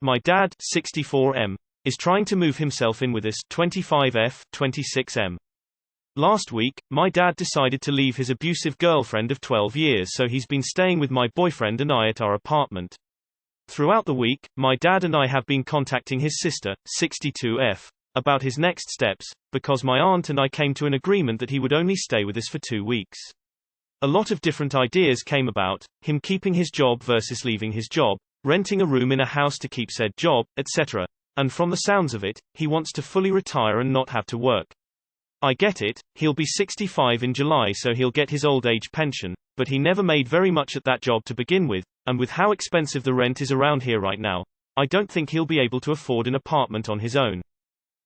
My dad, 64M, is trying to move himself in with us, 25F, 26M. Last week, my dad decided to leave his abusive girlfriend of 12 years, so he's been staying with my boyfriend and I at our apartment. Throughout the week, my dad and I have been contacting his sister, 62F, about his next steps, because my aunt and I came to an agreement that he would only stay with us for 2 weeks. A lot of different ideas came about, him keeping his job versus leaving his job, renting a room in a house to keep said job, etc. And from the sounds of it, he wants to fully retire and not have to work. I get it, he'll be 65 in July, so he'll get his old age pension, but he never made very much at that job to begin with, and with how expensive the rent is around here right now, I don't think he'll be able to afford an apartment on his own.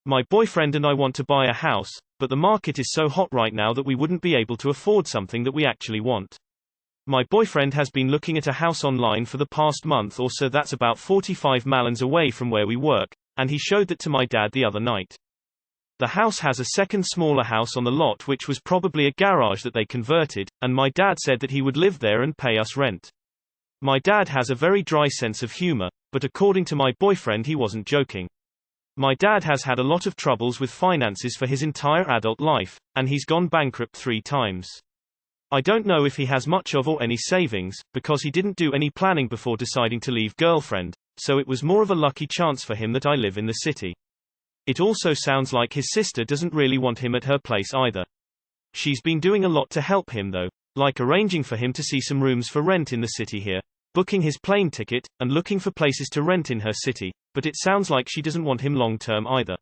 My boyfriend and I want to buy a house, but the market is so hot right now that we wouldn't be able to afford something that we actually want. My boyfriend has been looking at a house online for the past month or so that's about 45 miles away from where we work, and he showed that to my dad the other night. The house has a second smaller house on the lot which was probably a garage that they converted, and my dad said that he would live there and pay us rent. My dad has a very dry sense of humor, but according to my boyfriend he wasn't joking. My dad has had a lot of troubles with finances for his entire adult life, and he's gone bankrupt 3 times. I don't know if he has much of or any savings, because he didn't do any planning before deciding to leave girlfriend, so it was more of a lucky chance for him that I live in the city. It also sounds like his sister doesn't really want him at her place either. She's been doing a lot to help him though, like arranging for him to see some rooms for rent in the city here, booking his plane ticket, and looking for places to rent in her city, but it sounds like she doesn't want him long term either.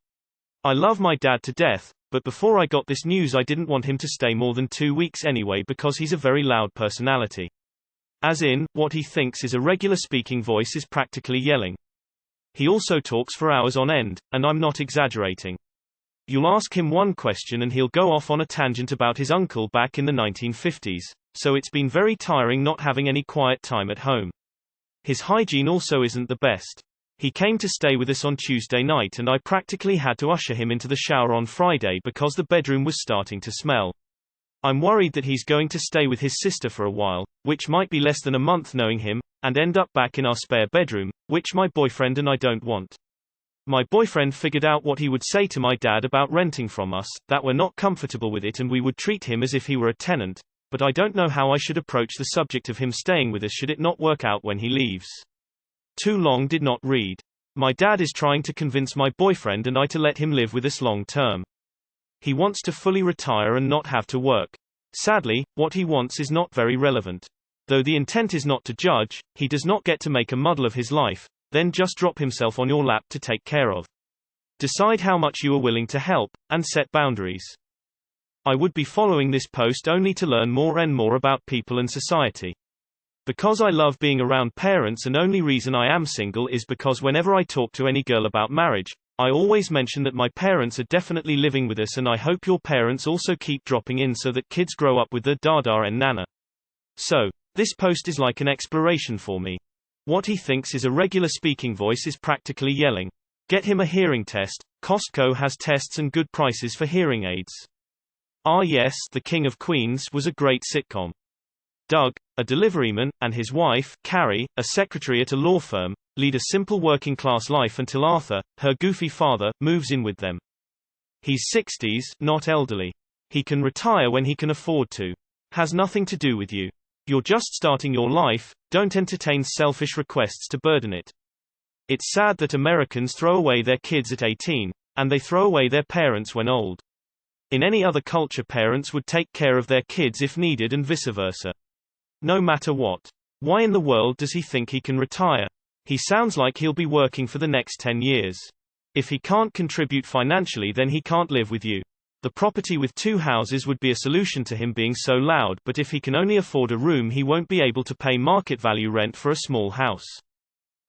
I love my dad to death, but before I got this news I didn't want him to stay more than 2 weeks anyway because he's a very loud personality. As in, what he thinks is a regular speaking voice is practically yelling. He also talks for hours on end, and I'm not exaggerating. You'll ask him one question and he'll go off on a tangent about his uncle back in the 1950s, so it's been very tiring not having any quiet time at home. His hygiene also isn't the best. He came to stay with us on Tuesday night and I practically had to usher him into the shower on Friday because the bedroom was starting to smell. I'm worried that he's going to stay with his sister for a while, which might be less than a month knowing him, and end up back in our spare bedroom, which my boyfriend and I don't want. My boyfriend figured out what he would say to my dad about renting from us, that we're not comfortable with it and we would treat him as if he were a tenant, but I don't know how I should approach the subject of him staying with us should it not work out when he leaves. Too long did not read. My dad is trying to convince my boyfriend and I to let him live with us long term. He wants to fully retire and not have to work. Sadly, what he wants is not very relevant. Though the intent is not to judge, he does not get to make a muddle of his life, then just drop himself on your lap to take care of. Decide how much you are willing to help, and set boundaries. I would be following this post only to learn more and more about people and society. Because I love being around parents and only reason I am single is because whenever I talk to any girl about marriage, I always mention that my parents are definitely living with us and I hope your parents also keep dropping in so that kids grow up with the dada and nana. So, this post is like an exploration for me. What he thinks is a regular speaking voice is practically yelling. Get him a hearing test. Costco has tests and good prices for hearing aids. Ah yes, The King of Queens was a great sitcom. Doug, a deliveryman, and his wife, Carrie, a secretary at a law firm, lead a simple working-class life until Arthur, her goofy father, moves in with them. He's 60s, not elderly. He can retire when he can afford to. Has nothing to do with you. You're just starting your life, don't entertain selfish requests to burden it. It's sad that Americans throw away their kids at 18, and they throw away their parents when old. In any other culture parents would take care of their kids if needed and vice versa. No matter what. Why in the world does he think he can retire? He sounds like he'll be working for the next 10 years. If he can't contribute financially then he can't live with you. The property with 2 houses would be a solution to him being so loud, but if he can only afford a room he won't be able to pay market value rent for a small house.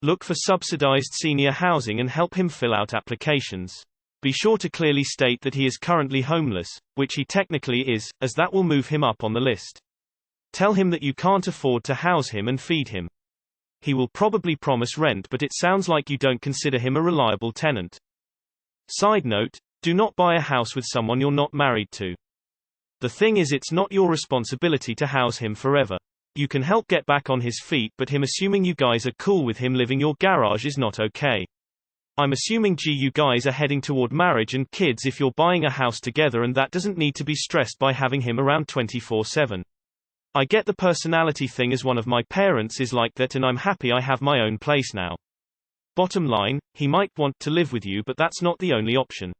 Look for subsidized senior housing and help him fill out applications. Be sure to clearly state that he is currently homeless, which he technically is, as that will move him up on the list. Tell him that you can't afford to house him and feed him. He will probably promise rent, but it sounds like you don't consider him a reliable tenant. Side note, do not buy a house with someone you're not married to. The thing is, it's not your responsibility to house him forever. You can help get back on his feet, but him assuming you guys are cool with him living your garage is not okay. I'm assuming you guys are heading toward marriage and kids if you're buying a house together, and that doesn't need to be stressed by having him around 24/7. I get the personality thing, as one of my parents is like that, and I'm happy I have my own place now. Bottom line, he might want to live with you, but that's not the only option.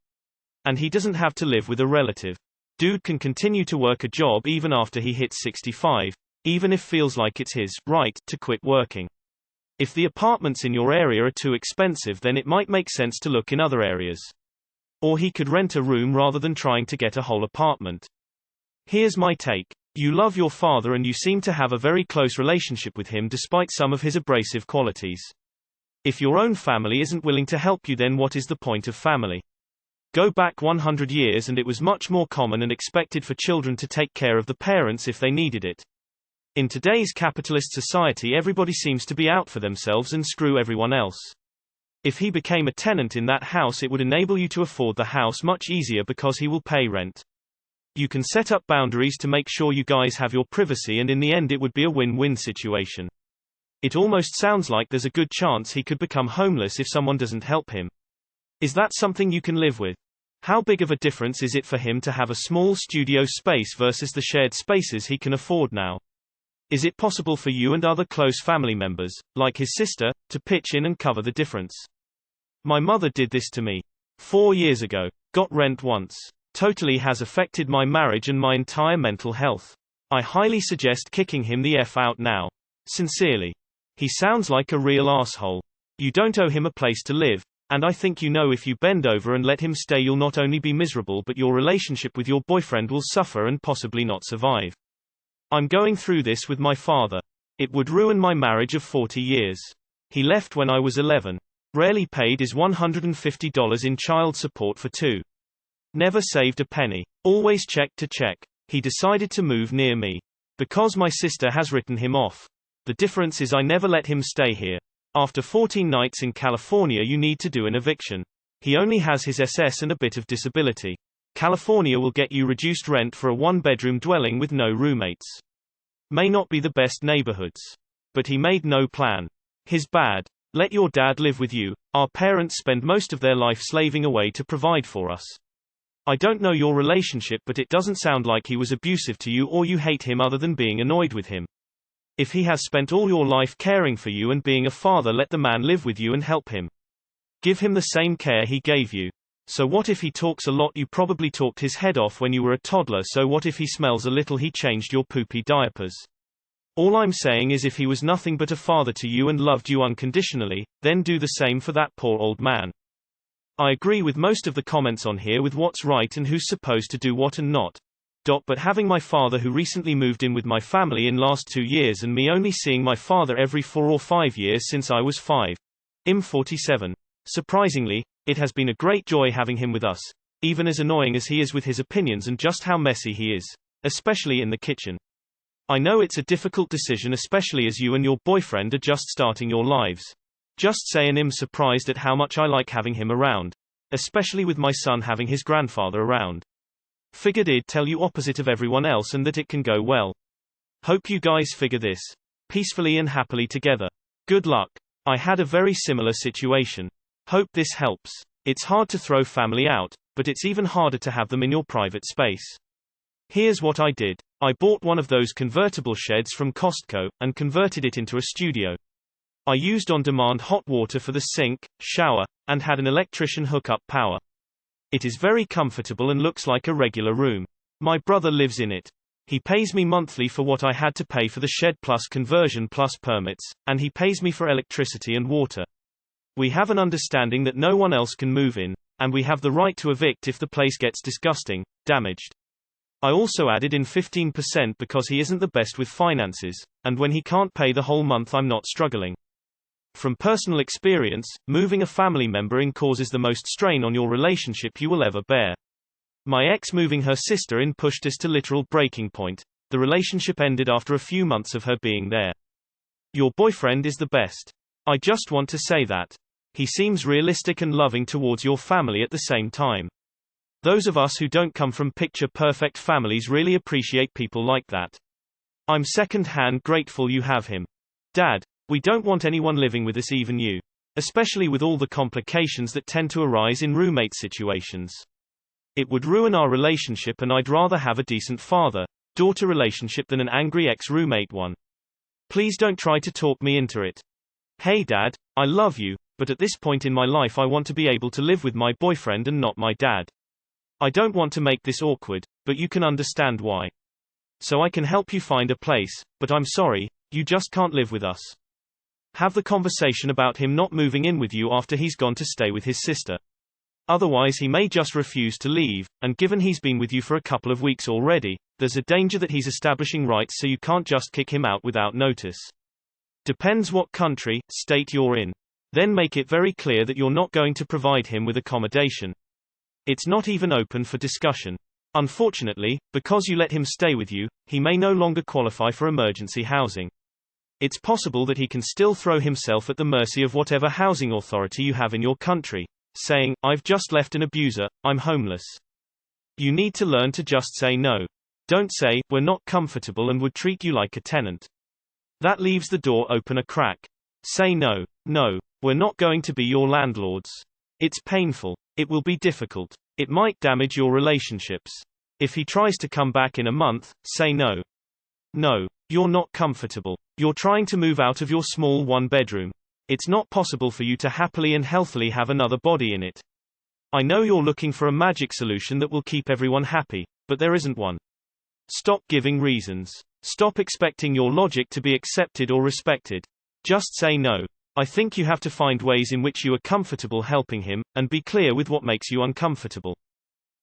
And he doesn't have to live with a relative. Dude can continue to work a job even after he hits 65, even if feels like it's his right to quit working. If the apartments in your area are too expensive, then it might make sense to look in other areas. Or he could rent a room rather than trying to get a whole apartment. Here's my take. You love your father and you seem to have a very close relationship with him despite some of his abrasive qualities. If your own family isn't willing to help you, then what is the point of family? Go back 100 years and it was much more common and expected for children to take care of the parents if they needed it. In today's capitalist society, everybody seems to be out for themselves and screw everyone else. If he became a tenant in that house, it would enable you to afford the house much easier because he will pay rent. You can set up boundaries to make sure you guys have your privacy, and in the end it would be a win-win situation. It almost sounds like there's a good chance he could become homeless if someone doesn't help him. Is that something you can live with? How big of a difference is it for him to have a small studio space versus the shared spaces he can afford now? Is it possible for you and other close family members, like his sister, to pitch in and cover the difference? My mother did this to me 4 years ago. Got rent once. Totally has affected my marriage and my entire mental health. I highly suggest kicking him the F out now. Sincerely. He sounds like a real asshole. You don't owe him a place to live, and I think you know if you bend over and let him stay, you'll not only be miserable, but your relationship with your boyfriend will suffer and possibly not survive. I'm going through this with my father. It would ruin my marriage of 40 years. He left when I was 11. Rarely paid is $150 in child support for 2. Never saved a penny. Always check to check. He decided to move near me. Because my sister has written him off. The difference is I never let him stay here. After 14 nights in California, you need to do an eviction. He only has his SS and a bit of disability. California will get you reduced rent for a 1-bedroom dwelling with no roommates. May not be the best neighborhoods. But he made no plan. His bad. Let your dad live with you. Our parents spend most of their life slaving away to provide for us. I don't know your relationship, but it doesn't sound like he was abusive to you or you hate him other than being annoyed with him. If he has spent all your life caring for you and being a father, let the man live with you and help him. Give him the same care he gave you. So what if he talks a lot? You probably talked his head off when you were a toddler. So what if he smells a little? He changed your poopy diapers. All I'm saying is if he was nothing but a father to you and loved you unconditionally, then do the same for that poor old man. I agree with most of the comments on here with what's right and who's supposed to do what and not. But having my father, who recently moved in with my family in last 2 years, and me only seeing my father every 4 or 5 years since I was 5. I'm 47. Surprisingly, it has been a great joy having him with us, even as annoying as he is with his opinions and just how messy he is, especially in the kitchen. I know it's a difficult decision, especially as you and your boyfriend are just starting your lives. Just saying, I'm surprised at how much I like having him around, especially with my son having his grandfather around. Figured I'd tell you opposite of everyone else and that it can go well. Hope you guys figure this peacefully and happily together. Good luck. I had a very similar situation. Hope this helps. It's hard to throw family out, but it's even harder to have them in your private space. Here's what I did. I bought one of those convertible sheds from Costco, and converted it into a studio. I used on-demand hot water for the sink, shower, and had an electrician hook up power. It is very comfortable and looks like a regular room. My brother lives in it. He pays me monthly for what I had to pay for the shed plus conversion plus permits, and he pays me for electricity and water. We have an understanding that no one else can move in, and we have the right to evict if the place gets disgusting, damaged. I also added in 15% because he isn't the best with finances, and when he can't pay the whole month, I'm not struggling. From personal experience, moving a family member in causes the most strain on your relationship you will ever bear. My ex moving her sister in pushed us to literal breaking point. The relationship ended after a few months of her being there. Your boyfriend is the best. I just want to say that. He seems realistic and loving towards your family at the same time. Those of us who don't come from picture-perfect families really appreciate people like that. I'm second-hand grateful you have him. Dad, we don't want anyone living with us, even you. Especially with all the complications that tend to arise in roommate situations. It would ruin our relationship, and I'd rather have a decent father-daughter relationship than an angry ex-roommate one. Please don't try to talk me into it. Hey Dad, I love you, but at this point in my life I want to be able to live with my boyfriend and not my dad. I don't want to make this awkward, but you can understand why. So I can help you find a place, but I'm sorry, you just can't live with us. Have the conversation about him not moving in with you after he's gone to stay with his sister. Otherwise he may just refuse to leave, and given he's been with you for a couple of weeks already, there's a danger that he's establishing rights, so you can't just kick him out without notice. Depends what country, state you're in. Then make it very clear that you're not going to provide him with accommodation. It's not even open for discussion. Unfortunately, because you let him stay with you, he may no longer qualify for emergency housing. It's possible that he can still throw himself at the mercy of whatever housing authority you have in your country, saying, "I've just left an abuser, I'm homeless." You need to learn to just say no. Don't say, "We're not comfortable and would treat you like a tenant." That leaves the door open a crack. Say no. No, we're not going to be your landlords. It's painful. It will be difficult. It might damage your relationships. If he tries to come back in a month, say no. No, you're not comfortable. You're trying to move out of your small one-bedroom. It's not possible for you to happily and healthily have another body in it. I know you're looking for a magic solution that will keep everyone happy, but there isn't one. Stop giving reasons. Stop expecting your logic to be accepted or respected. Just say no. I think you have to find ways in which you are comfortable helping him, and be clear with what makes you uncomfortable.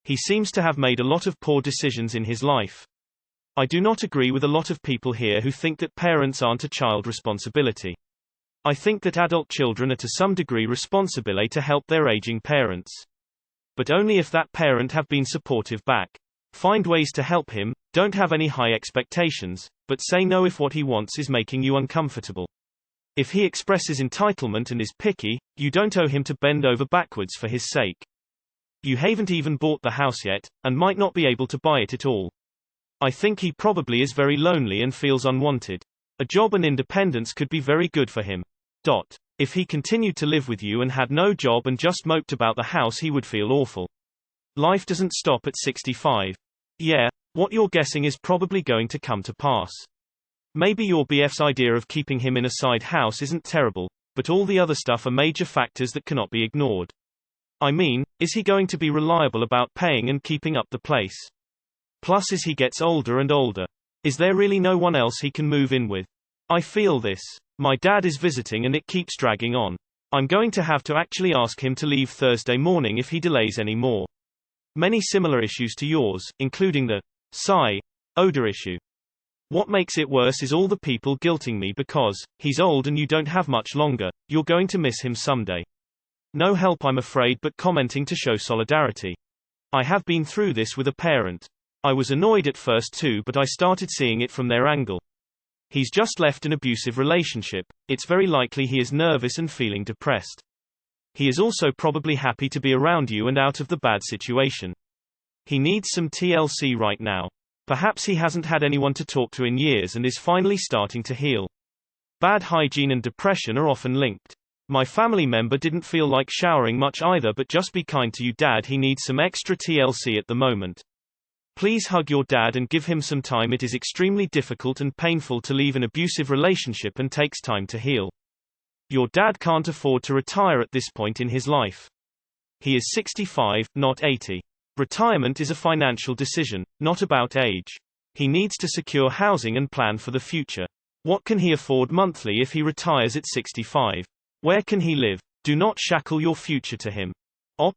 He seems to have made a lot of poor decisions in his life. I do not agree with a lot of people here who think that parents aren't a child responsibility. I think that adult children are to some degree responsible to help their aging parents. But only if that parent have been supportive back. Find ways to help him, don't have any high expectations, but say no if what he wants is making you uncomfortable. If he expresses entitlement and is picky, you don't owe him to bend over backwards for his sake. You haven't even bought the house yet, and might not be able to buy it at all. I think he probably is very lonely and feels unwanted. A job and independence could be very good for him. If he continued to live with you and had no job and just moped about the house, he would feel awful. Life doesn't stop at 65. Yeah, what you're guessing is probably going to come to pass. Maybe your BF's idea of keeping him in a side house isn't terrible, but all the other stuff are major factors that cannot be ignored. I mean, is he going to be reliable about paying and keeping up the place? Plus, as he gets older and older, is there really no one else he can move in with? I feel this. My dad is visiting and it keeps dragging on. I'm going to have to actually ask him to leave Thursday morning if he delays any more. Many similar issues to yours, including the odor issue. What makes it worse is all the people guilting me because he's old and you don't have much longer. You're going to miss him someday. No help, I'm afraid, but commenting to show solidarity. I have been through this with a parent. I was annoyed at first too, but I started seeing it from their angle. He's just left an abusive relationship. It's very likely he is nervous and feeling depressed. He is also probably happy to be around you and out of the bad situation. He needs some TLC right now. Perhaps he hasn't had anyone to talk to in years and is finally starting to heal. Bad hygiene and depression are often linked. My family member didn't feel like showering much either, but just be kind to you, Dad. He needs some extra TLC at the moment. Please hug your dad and give him some time. It is extremely difficult and painful to leave an abusive relationship and takes time to heal. Your dad can't afford to retire at this point in his life. He is 65, not 80. Retirement is a financial decision, not about age. He needs to secure housing and plan for the future. What can he afford monthly if he retires at 65? Where can he live? Do not shackle your future to him.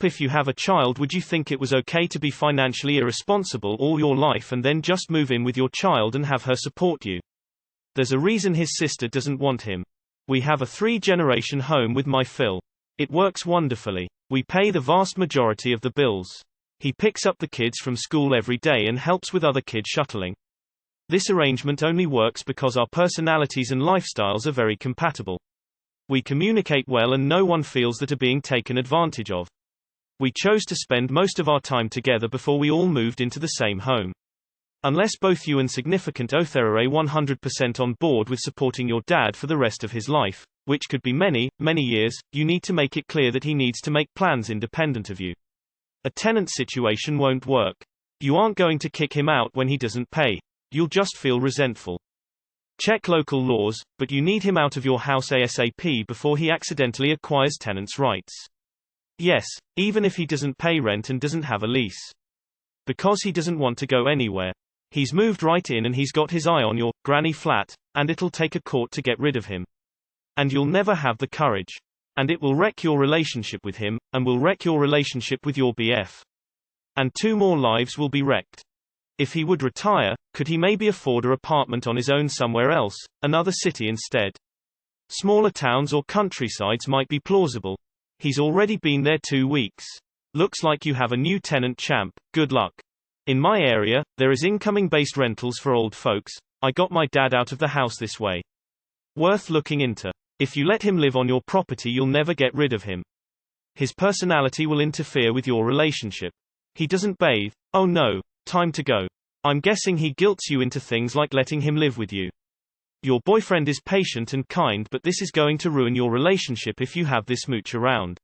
If you have a child, would you think it was okay to be financially irresponsible all your life and then just move in with your child and have her support you? There's a reason his sister doesn't want him. We have a 3-generation home with my Phil. It works wonderfully. We pay the vast majority of the bills. He picks up the kids from school every day and helps with other kid shuttling. This arrangement only works because our personalities and lifestyles are very compatible. We communicate well and no one feels that are being taken advantage of. We chose to spend most of our time together before we all moved into the same home. Unless both you and significant other are 100% on board with supporting your dad for the rest of his life, which could be many, many years, you need to make it clear that he needs to make plans independent of you. A tenant situation won't work. You aren't going to kick him out when he doesn't pay. You'll just feel resentful. Check local laws, but you need him out of your house ASAP before he accidentally acquires tenants' rights. Yes, even if he doesn't pay rent and doesn't have a lease. Because he doesn't want to go anywhere. He's moved right in and he's got his eye on your granny flat, and it'll take a court to get rid of him. And you'll never have the courage. And it will wreck your relationship with him, and will wreck your relationship with your BF. And 2 more lives will be wrecked. If he would retire, could he maybe afford an apartment on his own somewhere else, another city instead? Smaller towns or countrysides might be plausible. He's already been there 2 weeks. Looks like you have a new tenant champ, good luck. In my area, there is incoming-based rentals for old folks. I got my dad out of the house this way. Worth looking into. If you let him live on your property, you'll never get rid of him. His personality will interfere with your relationship. He doesn't bathe. Oh no, time to go. I'm guessing he guilts you into things like letting him live with you. Your boyfriend is patient and kind, but this is going to ruin your relationship if you have this mooch around.